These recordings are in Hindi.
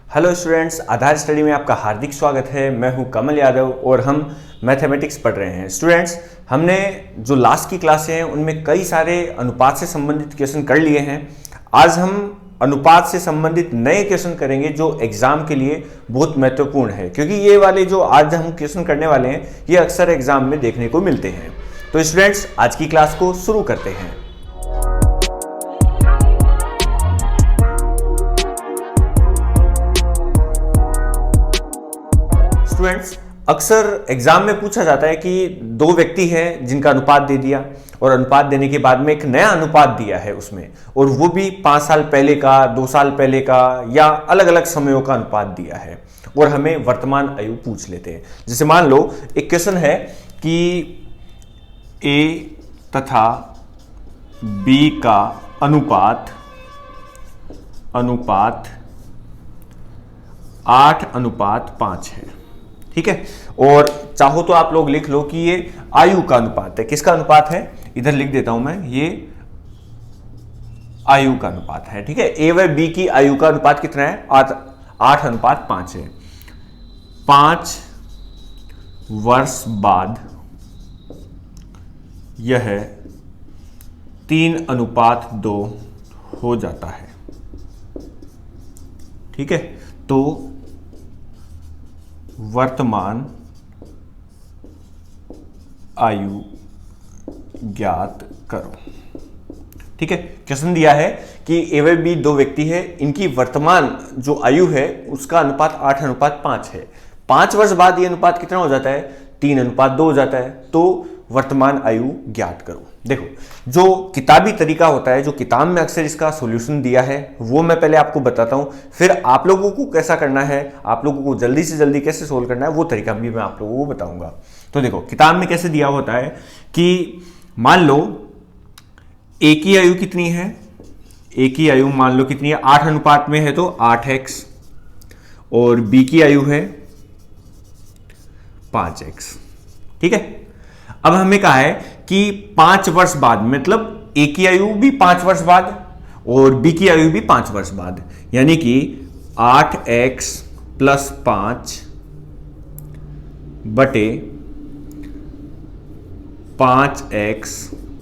हेलो स्टूडेंट्स, आधार स्टडी में आपका हार्दिक स्वागत है। मैं हूं कमल यादव और हम मैथमेटिक्स पढ़ रहे हैं। स्टूडेंट्स, हमने जो लास्ट की क्लासें हैं उनमें कई सारे अनुपात से संबंधित क्वेश्चन कर लिए हैं। आज हम अनुपात से संबंधित नए क्वेश्चन करेंगे जो एग्जाम के लिए बहुत महत्वपूर्ण है, क्योंकि ये वाले जो आज हम क्वेश्चन करने वाले हैं ये अक्सर एग्जाम में देखने को मिलते हैं। तो स्टूडेंट्स, आज की क्लास को शुरू करते हैं। स्टूडेंट्स, अक्सर एग्जाम में पूछा जाता है कि दो व्यक्ति हैं जिनका अनुपात दे दिया और अनुपात देने के बाद में एक नया अनुपात दिया है उसमें, और वो भी 5 साल पहले का, 2 साल पहले का या अलग अलग समयों का अनुपात दिया है और हमें वर्तमान आयु पूछ लेते हैं। जैसे मान लो एक क्वेश्चन है कि ए तथा बी का अनुपात 8:5 है, ठीक है। और चाहो तो आप लोग लिख लो कि ये आयु का अनुपात है। किसका अनुपात है? इधर लिख देता हूं मैं, ये आयु का अनुपात है, ठीक है। ए व बी की आयु का अनुपात कितना है? 8:5 है। 5 वर्ष बाद यह 3:2 हो जाता है, ठीक है। तो वर्तमान आयु ज्ञात करो, ठीक है। क्वेश्चन दिया है कि ए व बी दो व्यक्ति है, इनकी वर्तमान जो आयु है उसका अनुपात 8:5 है। 5 वर्ष बाद ये अनुपात कितना हो जाता है? 3:2 हो जाता है। तो वर्तमान आयु ज्ञात करो। देखो, जो किताबी तरीका होता है, जो किताब में अक्सर इसका सॉल्यूशन दिया है, वो मैं पहले आपको बताता हूं, फिर आप लोगों को कैसा करना है, आप लोगों को जल्दी से जल्दी कैसे सोल्व करना है, वो तरीका भी मैं आप लोगों को बताऊंगा। तो देखो, किताब में कैसे दिया होता है कि मान लो ए की आयु कितनी है? ए की आयु मान लो कितनी है? 8 में है तो 8x, और बी की आयु है 5x, ठीक है। अब हमें कहा है कि 5 वर्ष बाद, मतलब ए की आयु भी 5 वर्ष बाद और बी की आयु भी 5 वर्ष बाद, यानी कि 8x + 5 बटे 5x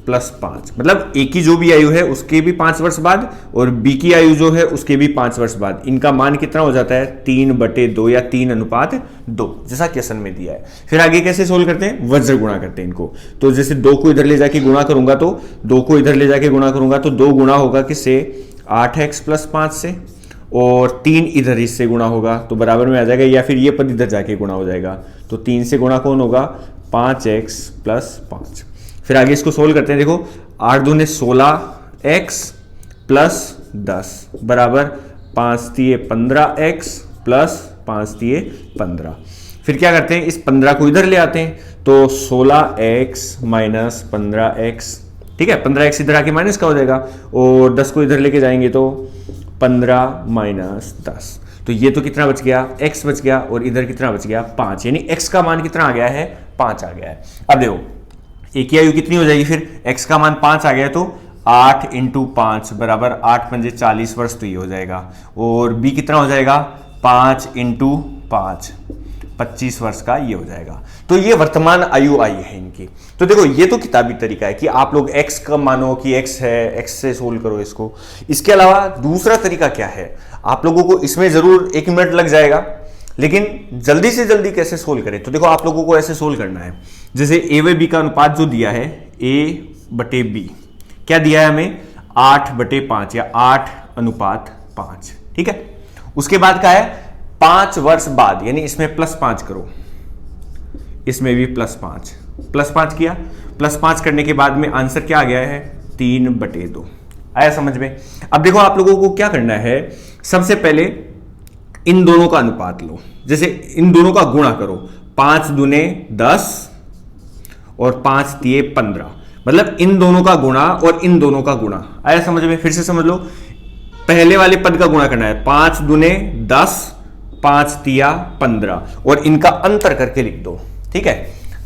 + 5, मतलब ए की जो भी आयु है उसके भी 5 वर्ष बाद और बी की आयु जो है उसके भी 5 वर्ष बाद। इनका मान कितना हो जाता है? 3/2 या 3:2, जैसा क्वेश्चन में दिया है। फिर आगे कैसे सोल्व करते हैं? वज्र गुणा करते हैं इनको। तो जैसे 2 को इधर ले जाके गुणा करूंगा तो 2 को इधर ले जाके गुणा करूंगा तो 2 गुणा होगा किससे? 8x + 5 से, और 3 इधर इससे गुणा होगा तो बराबर में आ जाएगा, या फिर ये पद इधर जाके गुणा हो जाएगा। तो 3 से गुणा कौन होगा? 5x + 5। फिर आगे इसको सोल्व करते हैं। देखो, 8 दूने 16x + 10 बराबर 5 तिये 15x + 5 तिये 15। फिर क्या करते हैं? इस 15 को इधर ले आते हैं तो 16x - 15x, ठीक है। 15x इधर आके माइनस का हो जाएगा, और 10 को इधर लेके जाएंगे तो 15 - 10। तो ये तो कितना बच गया? x बच गया, और इधर कितना बच गया? 5, यानी x का मान कितना आ गया है? 5 आ गया है। अब देखो, ए की आयु कितनी हो जाएगी? फिर x का मान 5 आ गया तो 8 × 5 बराबर 8 × 5 = 40 वर्ष, तो ये हो जाएगा। और b कितना हो जाएगा? 5 × 5 25 वर्ष का ये हो जाएगा। तो ये वर्तमान आयु आई है इनकी। तो देखो, ये तो किताबी तरीका है कि आप लोग x का मानो कि x है, x से सोल्व करो इसको। इसके अलावा दूसरा तरीका क्या है? आप लोगों को इसमें जरूर 1 मिनट लग जाएगा, लेकिन जल्दी से जल्दी कैसे सोल्व करें? तो देखो, आप लोगों को ऐसे सोल्व करना है। जैसे ए व बी का अनुपात जो दिया है, a/b क्या दिया है हमें? 8/5 या 8:5, ठीक है। उसके बाद क्या है? 5 वर्ष बाद, यानी इसमें +5 करो, इसमें भी +5 किया। +5 करने के बाद में आंसर क्या आ गया है? 3/2 आया समझ में? अब देखो, आप लोगों को क्या करना है, सबसे पहले इन दोनों का अनुपात लो। जैसे इन दोनों का गुणा करो, 5 दूने 10 और 5 तिये 15, मतलब इन दोनों का गुणा और इन दोनों का गुणा। आया समझ में? फिर से समझ लो, पहले वाले पद का गुणा करना है, 5 दूने 10, 5 तिया 15, और इनका अंतर करके लिख दो, ठीक है।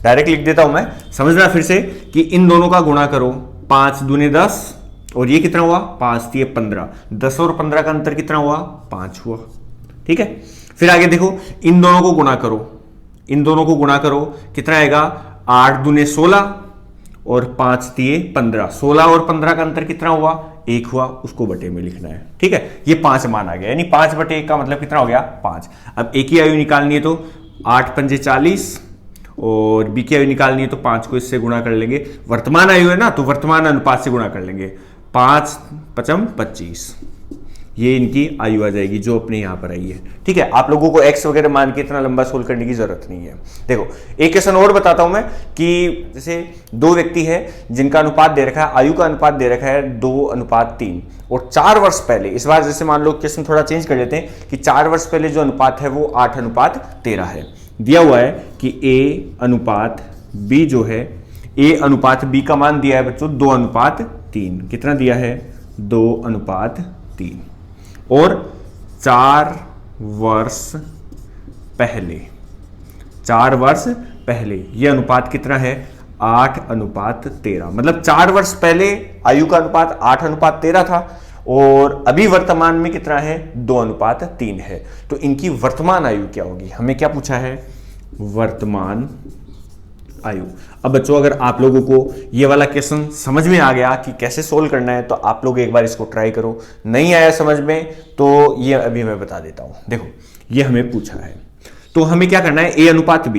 डायरेक्ट लिख देता हूं मैं, समझना फिर से कि इन दोनों का गुणा करो, 5 दूने 10 और ये कितना हुआ 5 3 15, 10 और 15 का अंतर कितना हुआ 5 हुआ। ठीक है। फिर आगे देखो, इन दोनों को गुणा करो, इन दोनों को गुणा करो, कितना आएगा, 8 दूने 16 और 5 दिए 15। 16 और 15 का अंतर कितना हुआ, 1 हुआ, उसको बटे में लिखना है। ठीक है, ये 5 मान आ गया, यानी 5 बटे 1 का मतलब कितना हो गया, 5। अब एक ही आयु निकालनी है तो 8 पंजे 40 और बी की आयु निकालनी है तो 5 को इससे गुणा कर लेंगे। वर्तमान आयु है ना, तो वर्तमान अनुपात से गुणा कर लेंगे। 5 पचम 25, ये इनकी आयु आ जाएगी जो अपने यहां पर आई है। ठीक है, आप लोगों को एक्स वगैरह मान के इतना लंबा सोल्व करने की जरूरत नहीं है। देखो एक क्वेश्चन और बताता हूं मैं कि जैसे दो व्यक्ति है जिनका अनुपात दे रखा है, आयु का अनुपात दे रखा है 2:3 और 4 वर्ष पहले, इस बार जैसे मान लो क्वेश्चन थोड़ा चेंज कर लेते हैं कि 4 वर्ष पहले जो अनुपात है वो 8:13 है। दिया हुआ है कि a अनुपात b जो है, a अनुपात b का मान दिया है बच्चों 2:3। कितना दिया है, 2:3 और 4 वर्ष पहले, 4 वर्ष पहले ये अनुपात कितना है, 8:13। मतलब 4 वर्ष पहले आयु का अनुपात 8:13 था और अभी वर्तमान में कितना है, 2:3 है। तो इनकी वर्तमान आयु क्या होगी, हमें क्या पूछा है, वर्तमान आयु। अब बच्चों अगर आप लोगों को ये वाला क्वेश्चन समझ में आ गया कि कैसे सोल्व करना है तो आप लोग एक बार इसको ट्राई करो। नहीं आया समझ में तो ये अभी मैं बता देता हूं। देखो ये हमें पूछा है तो हमें क्या करना है, a अनुपात b,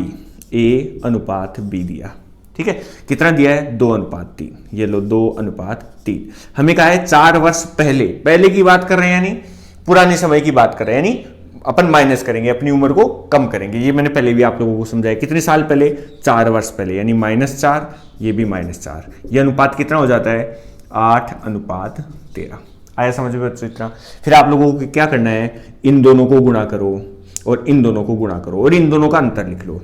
a अनुपात b दिया। ठीक है, कितना दिया है, 2:3। ये लो 2:3। हमें कहा है 4 वर्ष पहले, पहले की बात कर रहे हैं यानी पुराने समय की बात कर रहे हैं, यानी अपन माइनस करेंगे, अपनी उम्र को कम करेंगे। ये मैंने पहले भी आप लोगों को समझाया, कितने साल पहले, 4 वर्ष पहले, यानी -4, ये भी -4। ये अनुपात कितना हो जाता है, 8:13। आया समझ में बच्चों इतना। फिर आप लोगों को क्या करना है, इन दोनों को गुणा करो और इन दोनों को गुणा करो और इन दोनों का अंतर लिख लो।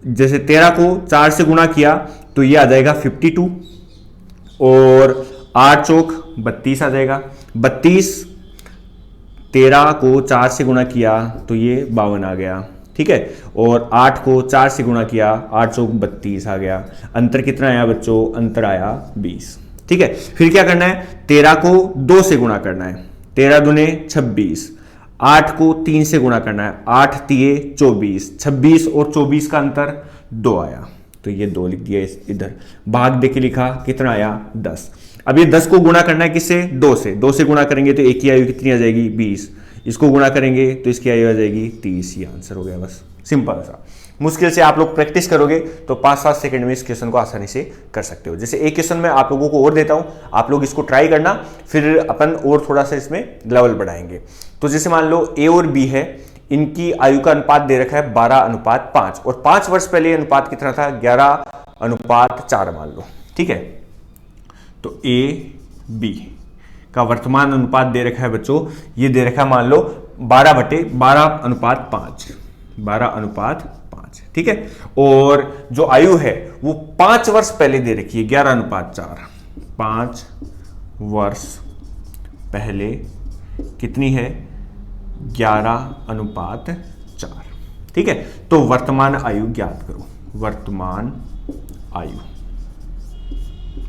जैसे 13 को 4 से गुणा किया तो ये आ जाएगा 52 और 8 चौक 32 आ जाएगा। 32, 13 को 4 से गुणा किया तो ये 52 आ गया। ठीक है, और 8 को 4 से गुणा किया, 8 चौक 32 आ गया। अंतर कितना आया बच्चों, अंतर आया 20। ठीक है, फिर क्या करना है, 13 को 2 से गुणा करना है, 13 दूने 26। 8 को 3 से गुणा करना है, 8 तिये 24। 26 और 24 का अंतर 2 आया तो ये 2 लिख दिया इधर। भाग दे के लिखा, कितना आया, 10। अब ये 10 को गुणा करना है किससे, 2 से। 2 से गुणा करेंगे तो एक की आयु कितनी आ जाएगी, 20। इसको गुणा करेंगे तो इसकी आयु आ जाएगी 30। ये आंसर हो गया, बस सिंपल सा। मुश्किल से आप लोग प्रैक्टिस करोगे तो 5-7 सेकंड में इस क्वेश्चन को आसानी से कर सकते हो। जैसे एक क्वेश्चन में आप लोगों को और देता हूं, आप लोग इसको ट्राई करना, फिर अपन और थोड़ा सा इसमें लेवल बढ़ाएंगे। तो जैसे मान लो ए और बी है, इनकी आयु का अनुपात दे रखा है 12:5 और 5 वर्ष पहले अनुपात कितना था, 11:4 मान लो। ठीक है, तो ए बी का वर्तमान अनुपात दे रखा है बच्चों, ये दे रखा है मान लो 12:5। 12:5। ठीक है, और जो आयु है वो 5 वर्ष पहले दे रखी है, 11:4। 5 वर्ष पहले कितनी है, 11:4। ठीक है, तो वर्तमान आयु ज्ञात करो। वर्तमान आयु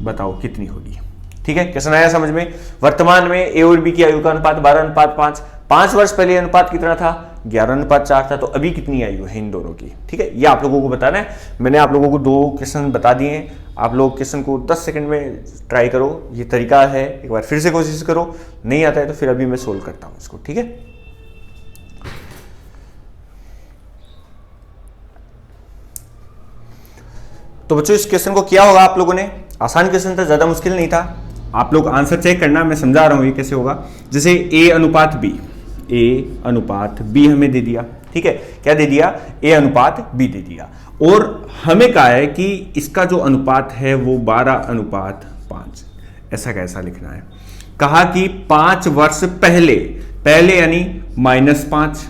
बताओ कितनी होगी। ठीक है, क्वेश्चन आया समझ में। वर्तमान में ए और बी की आयु का अनुपात 12:5। 5 वर्ष पहले अनुपात कितना था, 11:4 था। तो अभी कितनी आयु है इन दोनों की। ठीक है, ये आप लोगों को बताना है। मैंने आप लोगों को 2 क्वेश्चन बता दिए हैं, आप लोग क्वेश्चन को 10 सेकंड में ट्राई करो। ये तरीका है, एक बार फिर से कोशिश करो। नहीं आता है तो फिर अभी मैं सोल्व करता हूं इसको। ठीक है, तो बच्चों इस क्वेश्चन को किया होगा आप लोगों ने। आसान क्वेश्चन था, ज्यादा मुश्किल नहीं था। आप लोग आंसर चेक करना, मैं समझा रहा हूं ये कैसे होगा। जैसे a अनुपात b, a अनुपात b हमें दे दिया। ठीक है, क्या दे दिया, a अनुपात b दे दिया। और हमें कहा है कि इसका जो अनुपात है वो 12:5। ऐसा कैसा लिखना है, कहा कि 5 वर्ष पहले, पहले यानी -5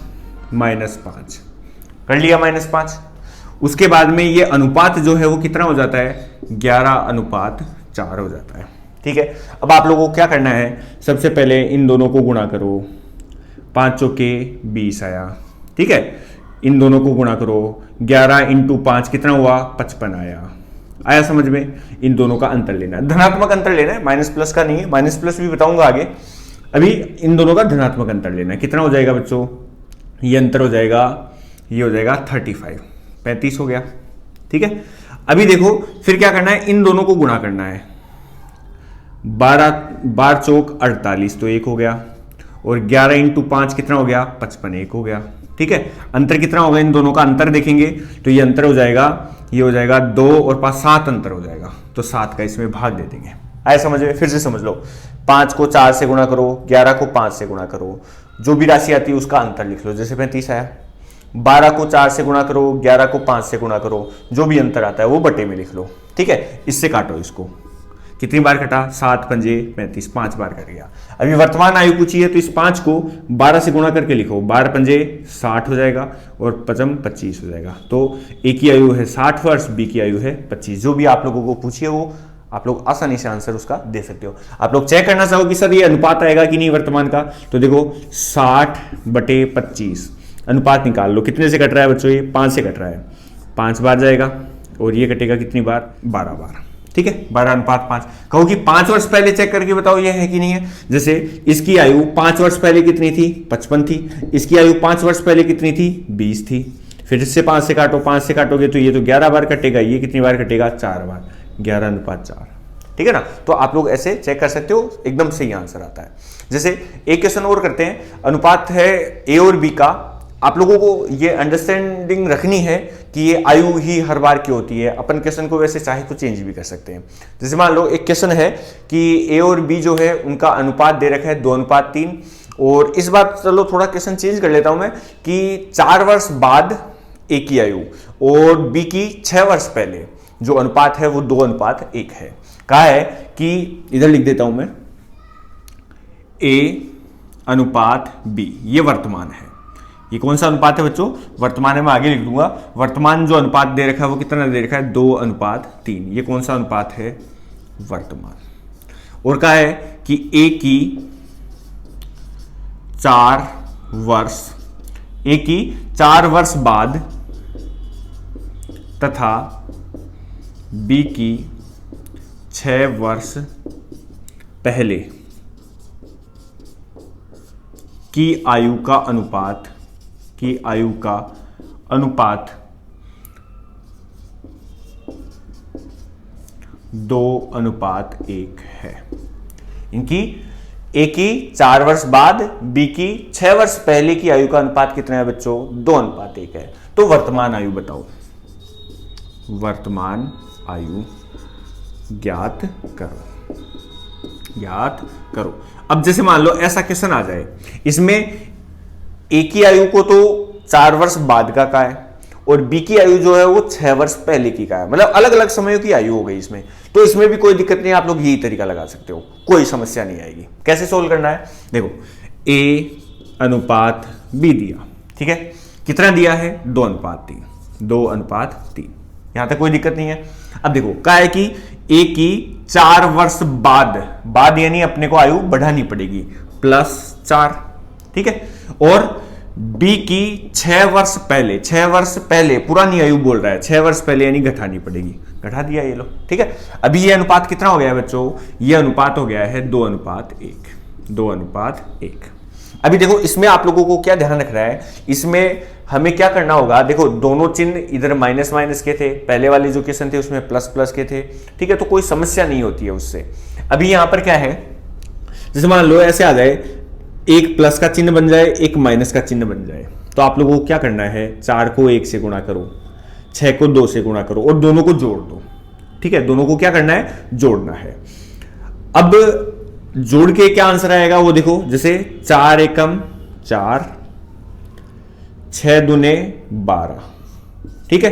कर लिया, -5। उसके बाद में ये अनुपात जो है वो कितना हो जाता है, 11:4 हो जाता है। ठीक है, अब आप लोगों को क्या करना है, सबसे पहले इन दोनों को गुणा करो। 5 चौके 20 आया। ठीक है, इन दोनों को गुणा करो, 11 × 5 कितना हुआ, 55 आया। आया समझ में। इन दोनों का अंतर लेना है, धनात्मक अंतर लेना है, माइनस प्लस का नहीं है। माइनस प्लस भी बताऊंगा आगे। अभी इन दोनों का धनात्मक अंतर लेना है। कितना हो जाएगा बच्चों? ये अंतर हो जाएगा, ये हो जाएगा 35, 35 हो गया। ठीक है, अभी देखो फिर क्या करना है, इन दोनों को गुणा करना है। 12 चौक 48 तो 1 हो गया, और 11 इंटू 5 कितना हो गया? 55, 1 हो गया। ठीक है, अंतर कितना होगा इन दोनों का? अंतर देखेंगे तो ये अंतर हो जाएगा, ये हो जाएगा 2 और 5 7 अंतर हो जाएगा, तो 7 का इसमें भाग दे देंगे। आए समझ में? फिर से समझ लो, 5 को 4 से गुणा करो, 11 को 5 से गुणा करो, जो भी राशि आती है उसका अंतर लिख लो। जैसे 35 आया, 12 को 4 से गुणा करो, 11 को 5 से गुणा करो, जो भी अंतर आता है वो बटे में लिख लो। ठीक है, इससे काटो इसको। कितनी बार कटा? 7 पंजे 35, 5 बार कट गया। अभी वर्तमान आयु पूछी है तो इस 5 को 12 से गुणा करके लिखो, 12 पंजे 60 हो जाएगा और 55 25 हो जाएगा। तो ए की आयु है 60 वर्ष, बी की आयु है 25। जो भी आप लोगों को पूछिए वो आप लोग आसानी से आंसर उसका दे सकते हो। आप लोग चेक करना चाहो कि सर ये अनुपात आएगा कि नहीं वर्तमान का, तो देखो 60/25 अनुपात निकाल लो। कितने से कट रहा है बच्चों? ये 5 से कट रहा है, 5 बार जाएगा, और ये कटेगा कितनी बार? 12 बार। ठीक है, 12:5। कहो कि 5 वर्ष पहले चेक करके बताओ ये है कि नहीं है। जैसे इसकी आयु 5 वर्ष पहले कितनी थी? 55 थी। इसकी आयु 5 वर्ष पहले कितनी थी? 20 थी। फिर इससे 5 से काटो, 5 से काटोगे तो ये तो 11 बार कटेगा, ये कितनी बार कटेगा? 4 बार, 11:4। ठीक है ना, तो आप लोग ऐसे चेक कर सकते हो, एकदम सही आंसर आता है। जैसे एक क्वेश्चन और करते हैं, अनुपात है ए और बी का। आप लोगों को ये अंडरस्टैंडिंग रखनी है कि ये आयु ही हर बार की होती है। अपन क्वेश्चन को वैसे चाहे तो चेंज भी कर सकते हैं। जैसे मान लो एक क्वेश्चन है कि ए और बी जो है उनका अनुपात दे रखा है 2:3, और इस बार चलो थोड़ा क्वेश्चन चेंज कर लेता हूं मैं कि 4 वर्ष बाद ए की आयु और बी की 6 वर्ष पहले जो अनुपात है वो 2:1 है। कहा है कि इधर लिख देता हूं मैं, ए अनुपात बी, ये वर्तमान है। ये कौन सा अनुपात है बच्चों? वर्तमान है, मैं आगे लिख दूंगा। वर्तमान जो अनुपात दे रखा है वो कितना दे रखा है? 2:3। ये कौन सा अनुपात है? वर्तमान। और कहा है कि ए की 4 वर्ष बाद तथा बी की 6 वर्ष पहले की आयु का अनुपात 2:1 है। इनकी ए की 4 वर्ष बाद, बी की 6 वर्ष पहले की आयु का अनुपात कितना है बच्चों? 2:1 है। तो वर्तमान आयु बताओ, वर्तमान आयु ज्ञात करो। अब जैसे मान लो ऐसा क्वेश्चन आ जाए, इसमें ए की आयु को तो 4 वर्ष बाद का है, और बी की आयु जो है वो 6 वर्ष पहले की का है, मतलब अलग अलग समयों की आयु हो गई इसमें। तो इसमें भी कोई दिक्कत नहीं, आप लोग यही तरीका लगा सकते हो, कोई समस्या नहीं आएगी। कैसे सोल्व करना है? देखो, ए अनुपात बी दिया, ठीक है, कितना दिया है? 2:3। यहां तक कोई दिक्कत नहीं है। अब देखो क्या है कि ए की 4 वर्ष बाद यानी अपने को आयु बढ़ानी पड़ेगी, +4, ठीक है, और बी की 6 वर्ष पहले पुरानी आयु बोल रहा है, 6 वर्ष पहले यानी घटानी पड़ेगी, घटा दिया ये लो, ठीक है। अभी ये अनुपात कितना हो गया है बच्चों? ये अनुपात हो गया है 2:1। अभी देखो इसमें आप लोगों को क्या ध्यान रखना है, इसमें हमें क्या करना होगा, देखो दोनों चिन्ह इधर माइनस माइनस के थे, पहले वाले जो क्वेश्चन थे उसमें प्लस प्लस के थे, ठीक है, तो कोई समस्या नहीं होती है उससे। अभी यहां पर क्या है, जैसे मान लो ऐसे आ जाए, एक प्लस का चिन्ह बन जाए, एक माइनस का चिन्ह बन जाए, तो आप लोगों को क्या करना है, 4 को 1 से गुणा करो, 6 को 2 से गुणा करो और दोनों को जोड़ दो, ठीक है, दोनों को क्या करना है, जोड़ना है। अब जोड़ के क्या आंसर आएगा वो देखो, जैसे 4 एकम 4, 6 दूने 12, ठीक है।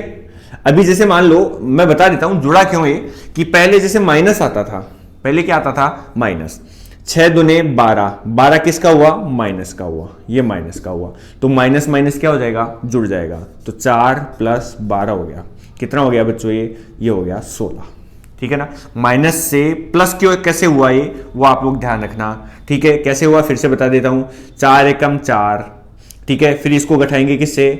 अभी जैसे मान लो मैं बता देता हूं जुड़ा क्यों है, कि पहले जैसे माइनस आता था, पहले क्या आता था, माइनस, 6 दूने 12, 12 किसका हुआ, माइनस का हुआ, ये माइनस का हुआ, तो माइनस माइनस क्या हो जाएगा, जुड़ जाएगा, तो 4 + 12 हो गया, कितना हो गया बच्चों, ये हो गया 16, ठीक है ना। माइनस से प्लस क्यों कैसे हुआ ये, वो आप लोग ध्यान रखना, ठीक है, कैसे हुआ फिर से बता देता हूं, 4 एकम 4, ठीक है, फिर इसको घटाएंगे किससे,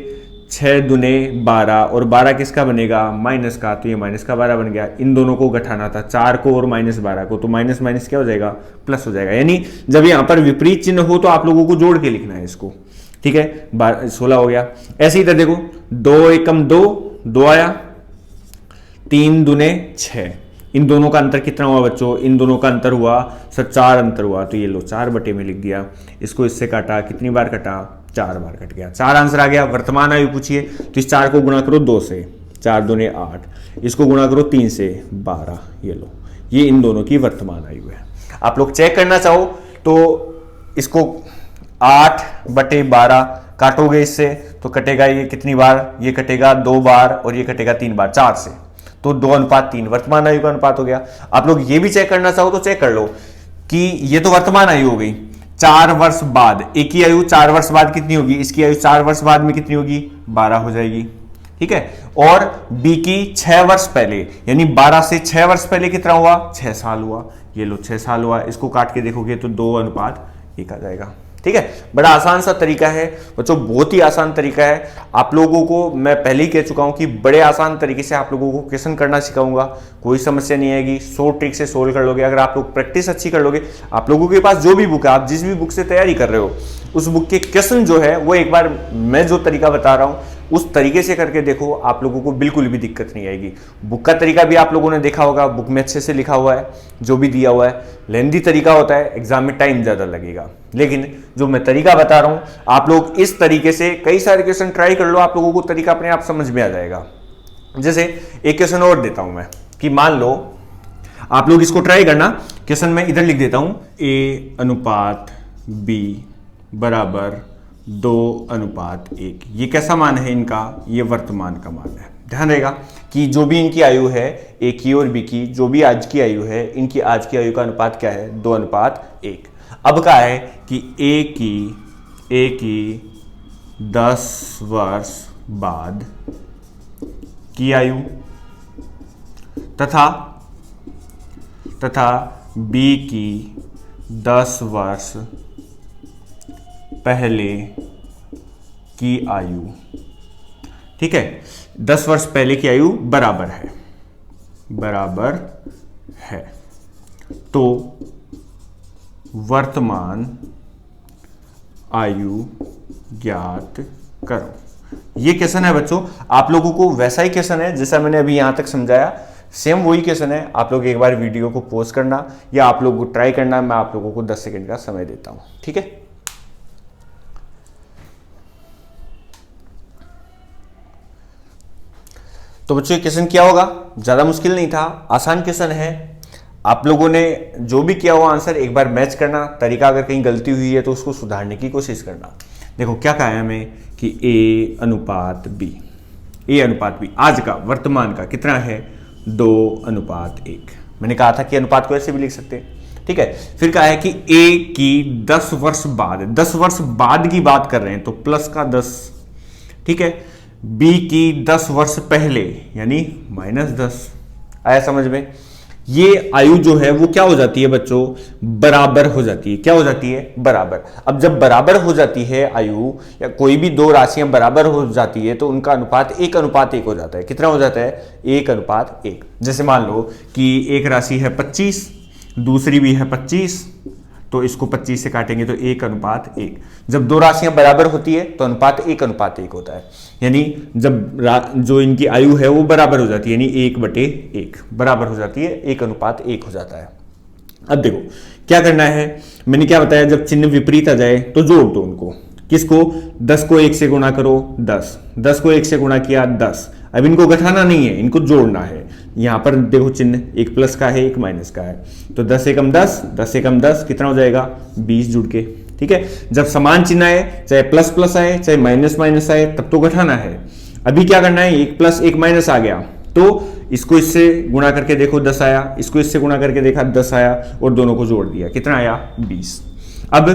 6 दुने 12 और 12 किसका बनेगा, माइनस का, तो ये माइनस का 12 बन गया। इन दोनों को घटाना था, 4 को और माइनस 12 को, तो माइनस माइनस क्या हो जाएगा, प्लस हो जाएगा। यानी जब यहाँ पर विपरीत चिन्ह हो तो आप लोगों को जोड़ के लिखना है इसको, ठीक है। 16 हो गया। ऐसे ही इधर देखो, 2 एकम 2, 2 आया, 3 दुने 6, इन दोनों का अंतर कितना हुआ बच्चों, इन दोनों का अंतर हुआ सर 4 अंतर हुआ, तो ये लो 4 बटे में लिख दिया। इसको इससे काटा, कितनी बार कटा, 4 बार कट गया, 4 आंसर आ गया। वर्तमान आयु पूछिए तो इस 4 को गुणा करो 2 से, 4 दूने 8, इसको गुणा करो 3 से 12, ये लो, ये इन दोनों की वर्तमान आयु है। आप लोग चेक करना चाहो तो इसको 8 बटे 12 काटोगे इससे तो कटेगा ये कितनी बार, ये कटेगा 2 बार और ये कटेगा 3 बार, 4 से, तो 2:3 वर्तमान आयु का अनुपात हो गया। आप लोग ये भी चेक करना चाहो तो चेक कर लो कि ये तो वर्तमान आयु हो गई, 4 वर्ष बाद, एक ही आयु 4 वर्ष बाद कितनी होगी, इसकी आयु 4 वर्ष बाद में कितनी होगी, 12 हो जाएगी, ठीक है। और बी की 6 वर्ष पहले, यानी 12 से 6 वर्ष पहले कितना हुआ, 6 साल हुआ, ये लो 6 साल हुआ। इसको काट के देखोगे तो 2:1 आ जाएगा, ठीक है। बड़ा आसान सा तरीका है बच्चों, बहुत ही आसान तरीका है। आप लोगों को मैं पहले ही कह चुका हूं कि बड़े आसान तरीके से आप लोगों को क्वेश्चन करना सिखाऊंगा, कोई समस्या नहीं आएगी, 100 ट्रिक से सोल्व कर लोगे। अगर आप लोग प्रैक्टिस अच्छी कर लोगे, आप लोगों के पास जो भी बुक है, आप जिस भी बुक से तैयारी कर रहे हो, उस बुक के क्वेश्चन जो है वो एक बार मैं जो तरीका बता रहा हूं उस तरीके से करके देखो, आप लोगों को बिल्कुल भी दिक्कत नहीं आएगी। बुक का तरीका भी आप लोगों ने देखा होगा, बुक में अच्छे से लिखा हुआ है, जो भी दिया हुआ है। लेंदी तरीका होता है, एग्जाम में टाइम ज्यादा लगेगा, लेकिन जो मैं तरीका बता रहा हूं, आप लोग इस तरीके से कई सारे क्वेश्चन ट्राई कर लो, आप लोगों को तरीका अपने आप समझ में आ जाएगा। जैसे एक क्वेश्चन और देता हूं मैं कि मान लो आप लोग इसको ट्राई करना, क्वेश्चन में इधर लिख देता हूं, A/B बराबर 2:1। ये कैसा मान है इनका, ये वर्तमान का मान है। ध्यान रहेगा कि जो भी इनकी आयु है, ए की और बी की, जो भी आज की आयु है, इनकी आज की आयु का अनुपात क्या है, 2:1। अब क्या है कि ए की 10 वर्ष बाद की आयु तथा बी की 10 वर्ष पहले की आयु, ठीक है। 10 वर्ष पहले की आयु बराबर है, तो वर्तमान आयु ज्ञात करो। ये क्वेश्चन है बच्चों, आप लोगों को वैसा ही क्वेश्चन है जैसा मैंने अभी यहां तक समझाया, सेम वही क्वेश्चन है। आप लोग एक बार वीडियो को पॉज करना या आप लोग को ट्राई करना, मैं आप लोगों को 10 सेकंड का समय देता हूं, ठीक है। तो बच्चों ये क्वेश्चन क्या होगा, ज्यादा मुश्किल नहीं था, आसान क्वेश्चन है। आप लोगों ने जो भी किया हुआ आंसर एक बार मैच करना, तरीका अगर कहीं गलती हुई है तो उसको सुधारने की कोशिश करना। देखो क्या कहा है हमें कि A/B आज का, वर्तमान का कितना है, 2:1। मैंने कहा था कि अनुपात को ऐसे भी लिख सकते हैं, ठीक है। फिर कहा है कि A की 10 वर्ष बाद, 10 वर्ष बाद की बात कर रहे हैं तो प्लस का 10, ठीक है। बी की 10 वर्ष पहले यानी -10, आया समझ में। ये आयु जो है वो क्या हो जाती है बच्चों, बराबर हो जाती है। क्या हो जाती है, बराबर। अब जब बराबर हो जाती है आयु या कोई भी दो राशियां बराबर हो जाती है तो उनका अनुपात 1:1 हो जाता है। कितना हो जाता है, 1:1। जैसे मान लो कि एक राशि है 25, दूसरी भी है 25, तो इसको 25 से काटेंगे तो 1:1। जब दो राशियां बराबर होती है तो अनुपात 1:1 होता है। यानी जब जो इनकी आयु है वो बराबर हो जाती है, यानी 1/1 बराबर हो जाती है, 1:1 हो जाता है। अब देखो क्या करना है, मैंने क्या बताया, जब चिन्ह विपरीत आ जाए तो जोड़ दो उनको। किसको, 10 को 1 से गुणा करो, 10 को 1 से गुणा किया 10। अब इनको घटाना नहीं है, इनको जोड़ना है। यहां पर देखो चिन्ह, एक प्लस का है एक माइनस का है, तो 10 एकम 10, 10 एकम 10 कितना हो जाएगा, 20 जुड़ के, ठीक है। जब समान चिन्ह आए, चाहे प्लस प्लस आए चाहे माइनस माइनस आए, तब तो घटाना है। अभी क्या करना है, एक प्लस एक माइनस आ गया तो इसको इससे गुणा करके देखो 10 आया, इसको इससे गुणा करके देखा 10 आया और दोनों को जोड़ दिया, कितना आया, 20। अब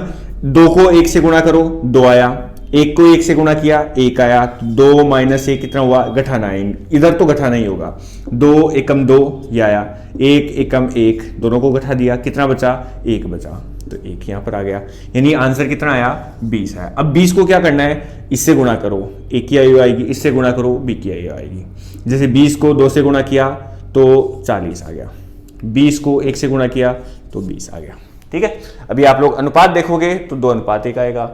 2 को 1 से गुणा करो, 2 आया, 1 को 1 से गुणा किया 1 आया, 2 - 1 कितना हुआ, घटाना है, इधर तो घटाना ही होगा। 2 एकम 2 ये आया, 1 एकम 1, दोनों को घटा दिया, कितना बचा, 1 बचा। तो 1 यहां पर आ गया, यानी आंसर कितना आया 20 है। अब 20 को क्या करना है, इससे गुणा करो, A की आयु आएगी, इससे गुणा करो B की आयु आएगी। जैसे 20 को 2 से गुणा किया तो 40 आ गया, 20 को 1 से गुणा किया तो 20 आ गया। ठीक है, अभी आप लोग अनुपात देखोगे तो 2:1 आएगा।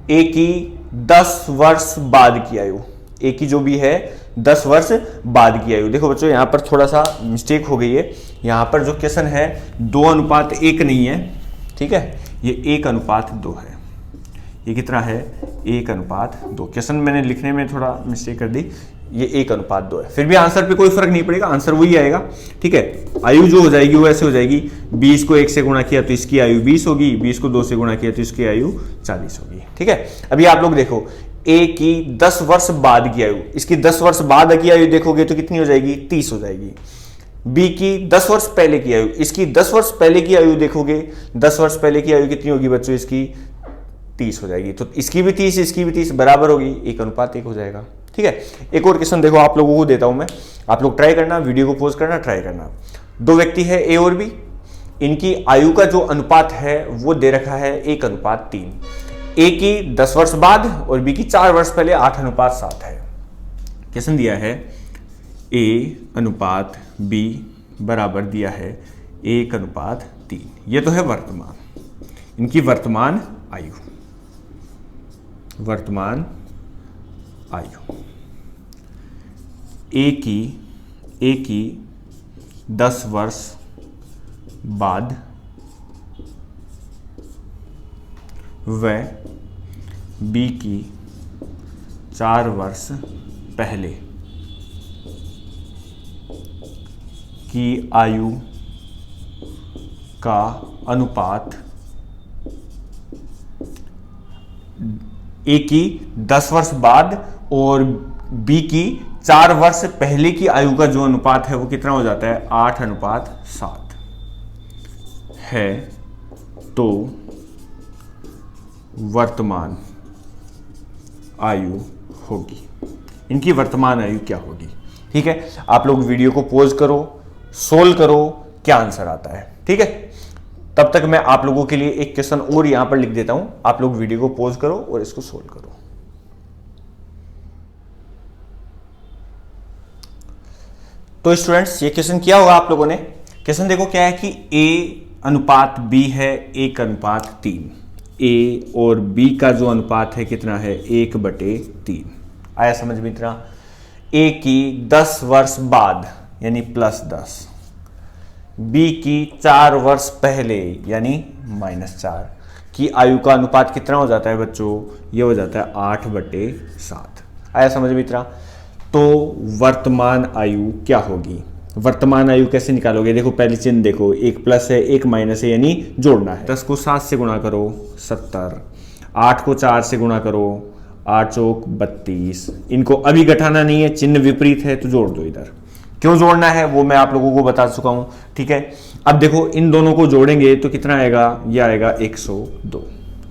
A की 10 वर्ष बाद की आयु, A की जो भी है 10 वर्ष बाद की आयु। देखो बच्चों, यहां पर थोड़ा सा मिस्टेक हो गई है, यहां पर जो क्वेश्चन है 2:1 नहीं है, ठीक है, ये 1:2 है। ये कितना है, 1:2। क्वेश्चन मैंने लिखने में थोड़ा मिस्टेक कर दी, ये 1:2 है। फिर भी आंसर पे कोई फर्क नहीं पड़ेगा, आंसर वही आएगा। ठीक है, आयु जो हो जाएगी वो ऐसे हो जाएगी, 20 को 1 से गुणा किया तो इसकी आयु 20 होगी, 20 को 2 से गुणा किया तो इसकी आयु 40 होगी। ठीक है, अभी आप लोग देखो, A की 10 वर्ष बाद की आयु, इसकी 10 वर्ष बाद की आयु देखोगे तो कितनी हो जाएगी, 30 हो जाएगी। B की 10 वर्ष पहले की आयु, इसकी 10 वर्ष पहले की आयु देखोगे, 10 वर्ष पहले की आयु कितनी होगी बच्चों, इसकी 30 हो जाएगी। तो इसकी भी 30, इसकी भी 30 बराबर होगी, 1:1 हो जाएगा। ठीक है, एक और क्वेश्चन देखो, आप लोगों को देता हूं मैं, आप लोग ट्राई करना, वीडियो को पॉज करना, ट्राई करना। 2 व्यक्ति है A और B, इनकी आयु का जो अनुपात है वो दे रखा है 1:3। A की 10 वर्ष बाद और B की 4 वर्ष पहले 8:7 है। क्वेश्चन दिया है A:B बराबर दिया है 1:3। ये तो है वर्तमान, इनकी वर्तमान आयु, वर्तमान आयु। A की 10 वर्ष बाद व B की 4 वर्ष पहले की आयु का अनुपात, A की 10 वर्ष बाद और B की 4 वर्ष पहले की आयु का जो अनुपात है वो कितना हो जाता है, 8:7 है। तो वर्तमान आयु होगी, इनकी वर्तमान आयु क्या होगी। ठीक है, आप लोग वीडियो को पॉज करो, सोल्व करो, क्या आंसर आता है। ठीक है, तब तक मैं आप लोगों के लिए एक क्वेश्चन और यहां पर लिख देता हूं, आप लोग वीडियो को पॉज करो और इसको सोल्व करो। तो स्टूडेंट्स, ये क्वेश्चन किया होगा आप लोगों ने। क्वेश्चन देखो क्या है कि A:B है 1:3। A और B का जो अनुपात है कितना है, 1/3। आया समझ में इतना। A की 10 वर्ष बाद यानी +10, B की 4 वर्ष पहले यानी -4 की आयु का अनुपात कितना हो जाता है बच्चों, ये हो जाता है 8/7। आया समझ में इतना। तो वर्तमान आयु क्या होगी, वर्तमान आयु कैसे निकालोगे। देखो पहले चिन्ह देखो, एक प्लस है एक माइनस है, यानी जोड़ना है। 10 को 7 से गुणा करो 70, 8 को 4 से गुणा करो 8 चौक 32। इनको अभी घटाना नहीं है, चिन्ह विपरीत है तो जोड़ दो। इधर क्यों जोड़ना है वो मैं आप लोगों को बता चुका हूं। ठीक है, अब देखो इन दोनों को जोड़ेंगे तो कितना आएगा, ये आएगा 102।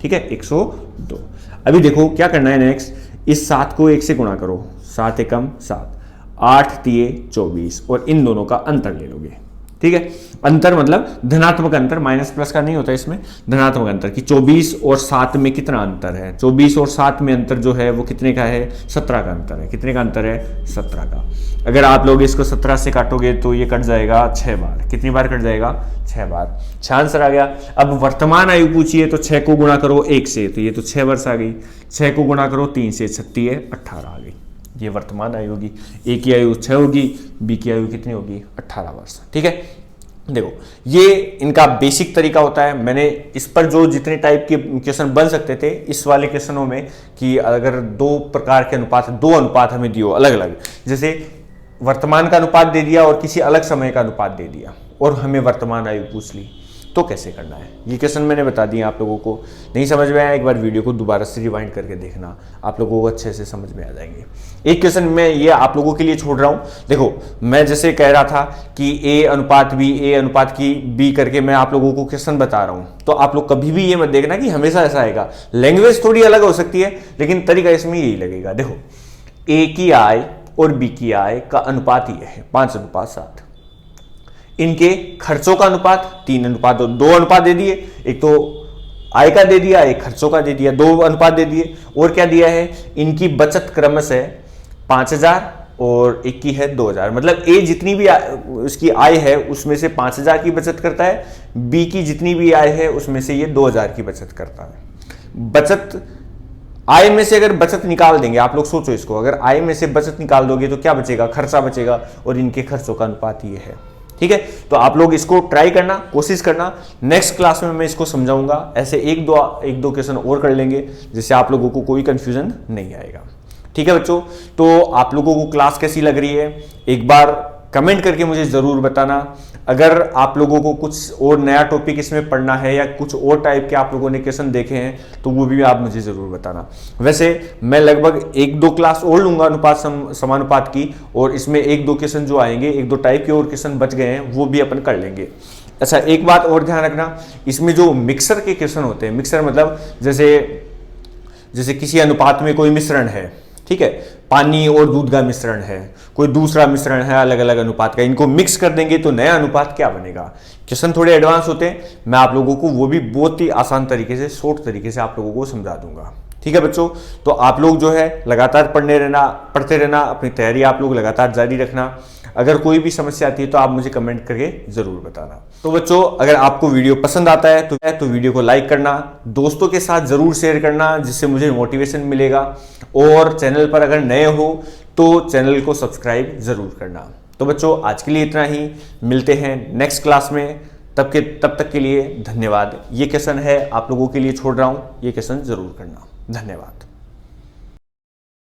ठीक है, 102। अभी देखो क्या करना है नेक्स्ट, इस 7 को 1 से गुणा करो, 7 एकम 7, 8 तिये 24 और इन दोनों का अंतर ले लोगे। ठीक है, अंतर मतलब धनात्मक अंतर, माइनस प्लस का नहीं होता इसमें, धनात्मक अंतर कि 24 और 7 में कितना अंतर है। 24 और 7 में अंतर जो है वो कितने का है, 17 का अंतर है। कितने का अंतर है, 17 का। अगर आप लोग इसको 17 से काटोगे तो ये कट जाएगा 6 बार। कितनी बार कट जाएगा, 6 बार। 6 आंसर आ गया। अब वर्तमान आयु पूछिए तो 6 को गुणा करो 1 से तो ये तो 6 वर्ष आ गई, 6 को गुणा करो 3 से 36 18 आ गई। ये वर्तमान आयु होगी। A की आयु 6 होगी, B की आयु कितनी होगी, 18 वर्ष। ठीक है, देखो ये इनका बेसिक तरीका होता है। मैंने इस पर जो जितने टाइप के क्वेश्चन बन सकते थे इस वाले क्वेश्चनों में, कि अगर 2 प्रकार के अनुपात, 2 अनुपात हमें दियो अलग अलग, जैसे वर्तमान का अनुपात दे दिया और किसी अलग समय का अनुपात दे दिया और हमें वर्तमान आयु पूछ ली, तो कैसे करना है। ये क्वेश्चन मैंने बता दिया आप लोगों को। नहीं समझ में आया, एक बार वीडियो को दोबारा से रिवाइंड करके देखना, आप लोगों को अच्छे से समझ में आ जाएंगे। एक क्वेश्चन मैं ये आप लोगों के लिए छोड़ रहा हूं। देखो मैं जैसे कह रहा था कि A:B, A:B करके मैं आप लोगों को क्वेश्चन बता रहा हूं, तो आप लोग कभी भी ये मत देखना कि हमेशा ऐसा आएगा। लैंग्वेज थोड़ी अलग हो सकती है लेकिन तरीका इसमें यही लगेगा। देखो A की आय और B की आय का अनुपात ये है 5:7। इनके खर्चों का अनुपात 3:2 अनुपात दे दिए, एक तो आय का दे दिया, एक खर्चों का दे दिया, 2 अनुपात दे दिए। और क्या दिया है, इनकी बचत क्रमशः 5,000 और एक की है 2,000। मतलब ए जितनी भी उसकी आय है उसमें से 5,000 की बचत करता है, बी की जितनी भी आय है उसमें से ये 2,000 की बचत करता है। बचत आय में से अगर बचत निकाल देंगे, आप लोग सोचो इसको, अगर आय में से बचत निकाल दोगे तो क्या बचेगा, खर्चा बचेगा, और इनके खर्चों का अनुपात ये है। ठीक है, तो आप लोग इसको ट्राई करना, कोशिश करना। नेक्स्ट क्लास में मैं इसको समझाऊंगा। ऐसे एक दो क्वेश्चन और कर लेंगे जिससे आप लोगों को कोई कंफ्यूजन नहीं आएगा। ठीक है बच्चों, तो आप लोगों को क्लास कैसी लग रही है एक बार कमेंट करके मुझे जरूर बताना। अगर आप लोगों को कुछ और नया टॉपिक इसमें पढ़ना है या कुछ और टाइप के आप लोगों ने क्वेश्चन देखे हैं तो वो भी आप मुझे जरूर बताना। वैसे मैं लगभग 1-2 क्लास और लूंगा अनुपात समानुपात की, और इसमें 1-2 क्वेश्चन जो आएंगे, 1-2 टाइप के और क्वेश्चन बच गए हैं वो भी अपन कर लेंगे। अच्छा, एक बात और ध्यान रखना, इसमें जो मिक्सर के क्वेश्चन होते हैं, मिक्सर मतलब जैसे किसी अनुपात में कोई मिश्रण है, ठीक है, पानी और दूध का मिश्रण है, कोई दूसरा मिश्रण है अलग अलग अनुपात का, इनको मिक्स कर देंगे तो नया अनुपात क्या बनेगा। क्वेश्चन थोड़े एडवांस होते हैं, मैं आप लोगों को वो भी बहुत ही आसान तरीके से, शॉर्ट तरीके से आप लोगों को समझा दूंगा। ठीक है बच्चों, तो आप लोग जो है लगातार पढ़ते रहना, अपनी तैयारी आप लोग लगातार जारी रखना। अगर कोई भी समस्या आती है तो आप मुझे कमेंट करके जरूर बताना। तो बच्चों, अगर आपको वीडियो पसंद आता है तो वीडियो को लाइक करना, दोस्तों के साथ जरूर शेयर करना जिससे मुझे मोटिवेशन मिलेगा, और चैनल पर अगर नए हो तो चैनल को सब्सक्राइब जरूर करना। तो बच्चों, आज के लिए इतना ही, मिलते हैं नेक्स्ट क्लास में। तब तक के लिए धन्यवाद। ये क्वेश्चन है आप लोगों के लिए छोड़ रहा हूं, ये क्वेश्चन जरूर करना। धन्यवाद।